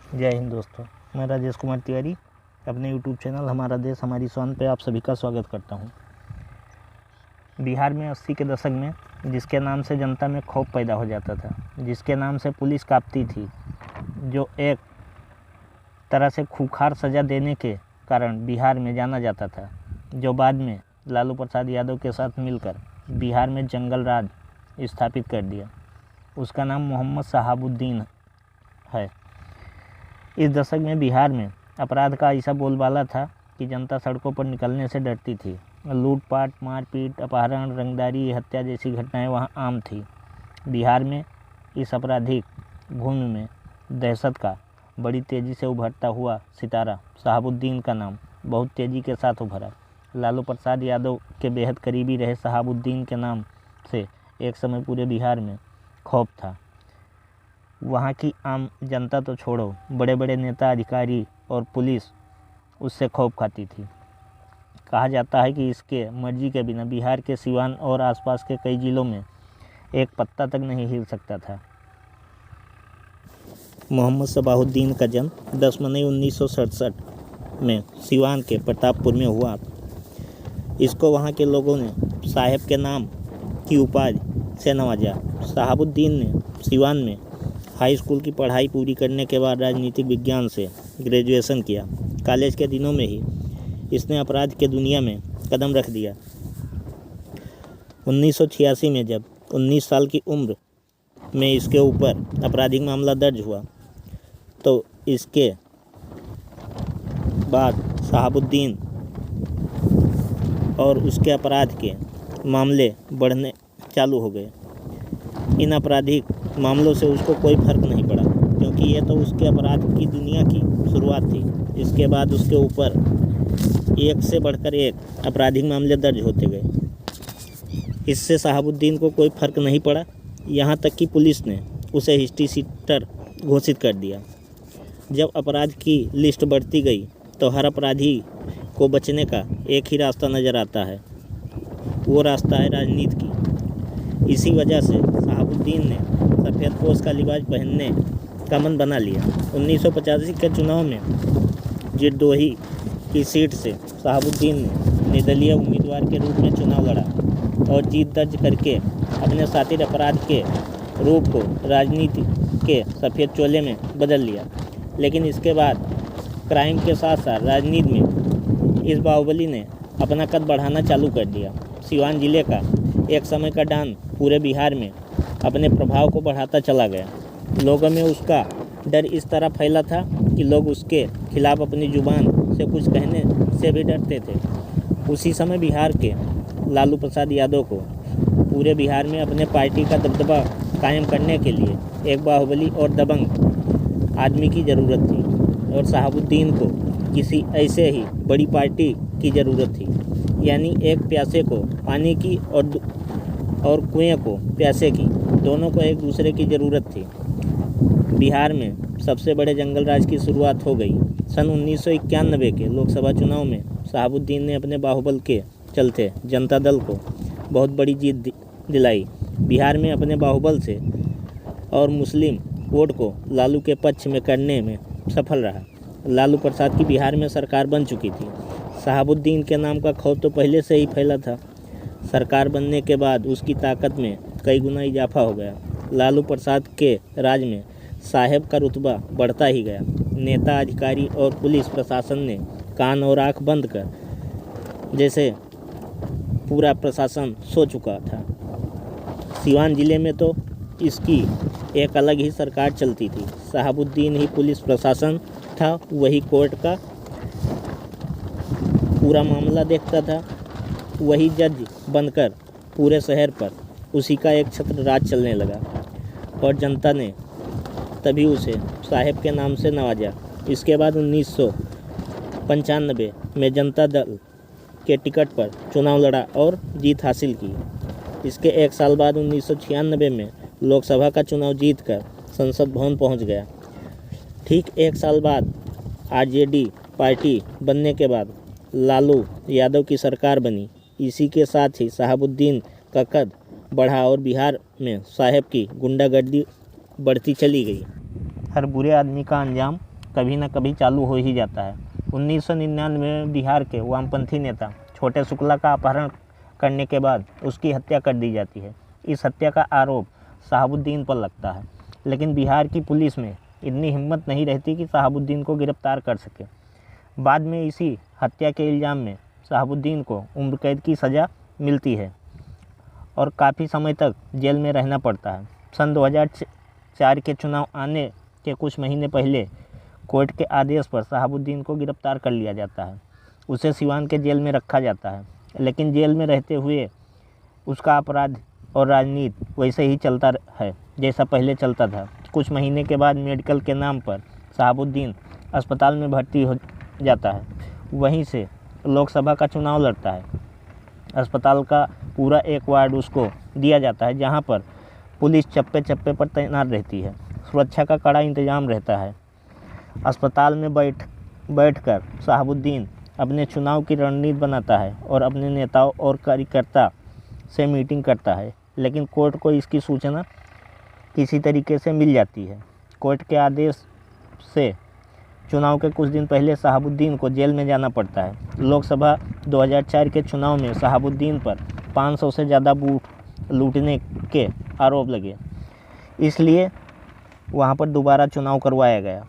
जय हिंद दोस्तों, मैं राजेश कुमार तिवारी अपने यूट्यूब चैनल हमारा देश हमारी शान पे आप सभी का स्वागत करता हूं। बिहार में 80 के दशक में जिसके नाम से जनता में खौफ पैदा हो जाता था, जिसके नाम से पुलिस कांपती थी, जो एक तरह से खूंखार सज़ा देने के कारण बिहार में जाना जाता था, जो बाद में लालू प्रसाद यादव के साथ मिलकर बिहार में जंगल राज स्थापित कर दिया, उसका नाम मोहम्मद शहाबुद्दीन है। इस दशक में बिहार में अपराध का ऐसा बोलबाला था कि जनता सड़कों पर निकलने से डरती थी। लूटपाट, मारपीट, अपहरण, रंगदारी, हत्या जैसी घटनाएं वहां आम थी। बिहार में इस आपराधिक भूमि में दहशत का बड़ी तेज़ी से उभरता हुआ सितारा शहाबुद्दीन का नाम बहुत तेज़ी के साथ उभरा। लालू प्रसाद यादव के बेहद करीबी रहे शहाबुद्दीन के नाम से एक समय पूरे बिहार में खौफ था। वहाँ की आम जनता तो छोड़ो, बड़े बड़े नेता, अधिकारी और पुलिस उससे खौफ खाती थी। कहा जाता है कि इसके मर्जी के बिना बिहार के सिवान और आसपास के कई जिलों में एक पत्ता तक नहीं हिल सकता था। मोहम्मद शहाबुद्दीन का जन्म 10 मई 1967 में सिवान के प्रतापपुर में हुआ। इसको वहाँ के लोगों ने साहेब के नाम की उपाधि से नवाजा। शहाबुद्दीन ने सिवान में हाई स्कूल की पढ़ाई पूरी करने के बाद राजनीतिक विज्ञान से ग्रेजुएशन किया। कॉलेज के दिनों में ही इसने अपराध के दुनिया में कदम रख दिया। 1986 में जब 19 साल की उम्र में इसके ऊपर आपराधिक मामला दर्ज हुआ, तो इसके बाद शहाबुद्दीन और उसके अपराध के मामले बढ़ने चालू हो गए। इन आपराधिक मामलों से उसको कोई फर्क नहीं पड़ा, क्योंकि ये तो उसके अपराध की दुनिया की शुरुआत थी। इसके बाद उसके ऊपर एक से बढ़कर एक आपराधिक मामले दर्ज होते गए। इससे शहाबुद्दीन को कोई फर्क नहीं पड़ा, यहाँ तक कि पुलिस ने उसे हिस्ट्री शीटर घोषित कर दिया। जब अपराध की लिस्ट बढ़ती गई तो हर अपराधी को बचने का एक ही रास्ता नज़र आता है, वो रास्ता है राजनीति की। इसी वजह से शहाबुद्दीन ने सफ़ेद पोश का लिबास पहनने का मन बना लिया। 1985 के चुनाव में जिरदोही की सीट से शहाबुद्दीन ने निर्दलीय उम्मीदवार के रूप में चुनाव लड़ा और जीत दर्ज करके अपने साथी अपराध के रूप को राजनीति के सफ़ेद चोले में बदल लिया। लेकिन इसके बाद क्राइम के साथ साथ राजनीति में इस बाहुबली ने अपना कद बढ़ाना चालू कर दिया। सिवान जिले का एक समय का डॉन पूरे बिहार में अपने प्रभाव को बढ़ाता चला गया। लोगों में उसका डर इस तरह फैला था कि लोग उसके खिलाफ अपनी जुबान से कुछ कहने से भी डरते थे। उसी समय बिहार के लालू प्रसाद यादव को पूरे बिहार में अपने पार्टी का दबदबा कायम करने के लिए एक बाहुबली और दबंग आदमी की ज़रूरत थी, और शहाबुद्दीन को किसी ऐसे ही बड़ी पार्टी की ज़रूरत थी। यानी एक प्यासे को पानी की और कुएं को प्यासे की, दोनों को एक दूसरे की ज़रूरत थी। बिहार में सबसे बड़े जंगल राज की शुरुआत हो गई। सन 1991 के लोकसभा चुनाव में शहाबुद्दीन ने अपने बाहुबल के चलते जनता दल को बहुत बड़ी जीत दिलाई। बिहार में अपने बाहुबल से और मुस्लिम वोट को लालू के पक्ष में करने में सफल रहा। लालू प्रसाद की बिहार में सरकार बन चुकी थी। शहाबुद्दीन के नाम का खौफ तो पहले से ही फैला था। सरकार बनने के बाद उसकी ताकत में कई गुना इजाफा हो गया। लालू प्रसाद के राज में साहेब का रुतबा बढ़ता ही गया। नेता, अधिकारी और पुलिस प्रशासन ने कान और आंख बंद कर जैसे पूरा प्रशासन सो चुका था। सिवान जिले में तो इसकी एक अलग ही सरकार चलती थी। शहाबुद्दीन ही पुलिस प्रशासन था, वही कोर्ट का पूरा मामला देखता था, वही जज बनकर पूरे शहर पर उसी का एक छत्र राज चलने लगा, और जनता ने तभी उसे साहेब के नाम से नवाजा। इसके बाद 1995 में जनता दल के टिकट पर चुनाव लड़ा और जीत हासिल की। इसके एक साल बाद 1996 में लोकसभा का चुनाव जीतकर संसद भवन पहुंच गया। ठीक एक साल बाद आरजेडी पार्टी बनने के बाद लालू यादव की सरकार बनी। इसी के साथ ही शहाबुद्दीन का कद बढ़ा और बिहार में साहेब की गुंडागर्दी बढ़ती चली गई। हर बुरे आदमी का अंजाम कभी न कभी चालू हो ही जाता है। 1999 में बिहार के वामपंथी नेता छोटे शुक्ला का अपहरण करने के बाद उसकी हत्या कर दी जाती है। इस हत्या का आरोप शहाबुद्दीन पर लगता है, लेकिन बिहार की पुलिस में इतनी हिम्मत नहीं रहती कि शहाबुद्दीन को गिरफ्तार कर सके। बाद में इसी हत्या के इल्ज़ाम में शहाबुद्दीन को उम्र कैद की सज़ा मिलती है और काफ़ी समय तक जेल में रहना पड़ता है। सन 2004 के चुनाव आने के कुछ महीने पहले कोर्ट के आदेश पर शहाबुद्दीन को गिरफ्तार कर लिया जाता है। उसे सिवान के जेल में रखा जाता है, लेकिन जेल में रहते हुए उसका अपराध और राजनीति वैसे ही चलता है जैसा पहले चलता था। कुछ महीने के बाद मेडिकल के नाम पर शहाबुद्दीन अस्पताल में भर्ती हो जाता है। वहीं से लोकसभा का चुनाव लड़ता है। अस्पताल का पूरा एक वार्ड उसको दिया जाता है, जहां पर पुलिस चप्पे चप्पे पर तैनात रहती है। सुरक्षा का कड़ा इंतजाम रहता है। अस्पताल में बैठकर शहाबुद्दीन अपने चुनाव की रणनीति बनाता है और अपने नेताओं और कार्यकर्ता से मीटिंग करता है, लेकिन कोर्ट को इसकी सूचना किसी तरीके से मिल जाती है। कोर्ट के आदेश से चुनाव के कुछ दिन पहले शहाबुद्दीन को जेल में जाना पड़ता है। लोकसभा 2004 के चुनाव में शहाबुद्दीन पर 500 से ज़्यादा बूथ लूटने के आरोप लगे, इसलिए वहां पर दोबारा चुनाव करवाया गया।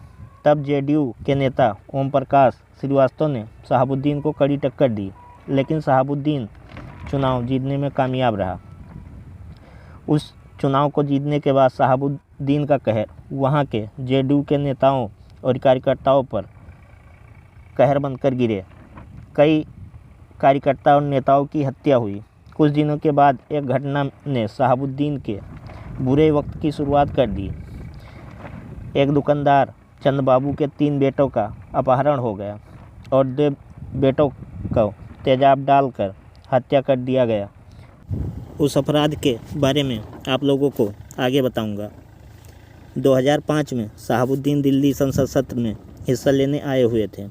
तब जेडीयू के नेता ओम प्रकाश श्रीवास्तव ने शहाबुद्दीन को कड़ी टक्कर दी, लेकिन शहाबुद्दीन चुनाव जीतने में कामयाब रहा। उस चुनाव को जीतने के बाद शहाबुद्दीन का कहर वहां के जेडीयू के नेताओं और कार्यकर्ताओं पर कहर बनकर गिरे। कई कार्यकर्ता और नेताओं की हत्या हुई। कुछ दिनों के बाद एक घटना ने शहाबुद्दीन के बुरे वक्त की शुरुआत कर दी। एक दुकानदार चंदबाबू के 3 बेटों का अपहरण हो गया और 2 बेटों को तेजाब डालकर हत्या कर दिया गया। उस अपराध के बारे में आप लोगों को आगे बताऊंगा। 2005 में शहाबुद्दीन दिल्ली संसद सत्र में हिस्सा लेने आए हुए थे।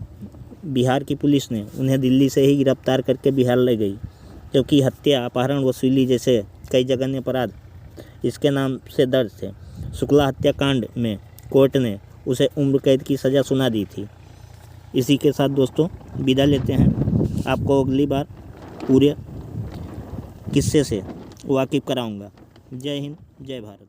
बिहार की पुलिस ने उन्हें दिल्ली से ही गिरफ्तार करके बिहार ले गई, क्योंकि हत्या, अपहरण, वसूली जैसे कई जघन्य अपराध इसके नाम से दर्ज थे। शुक्ला हत्याकांड में कोर्ट ने उसे उम्र कैद की सज़ा सुना दी थी। इसी के साथ दोस्तों विदा लेते हैं। आपको अगली बार पूरे किस्से से वाकिफ़ कराऊंगा। जय हिंद, जय भारत।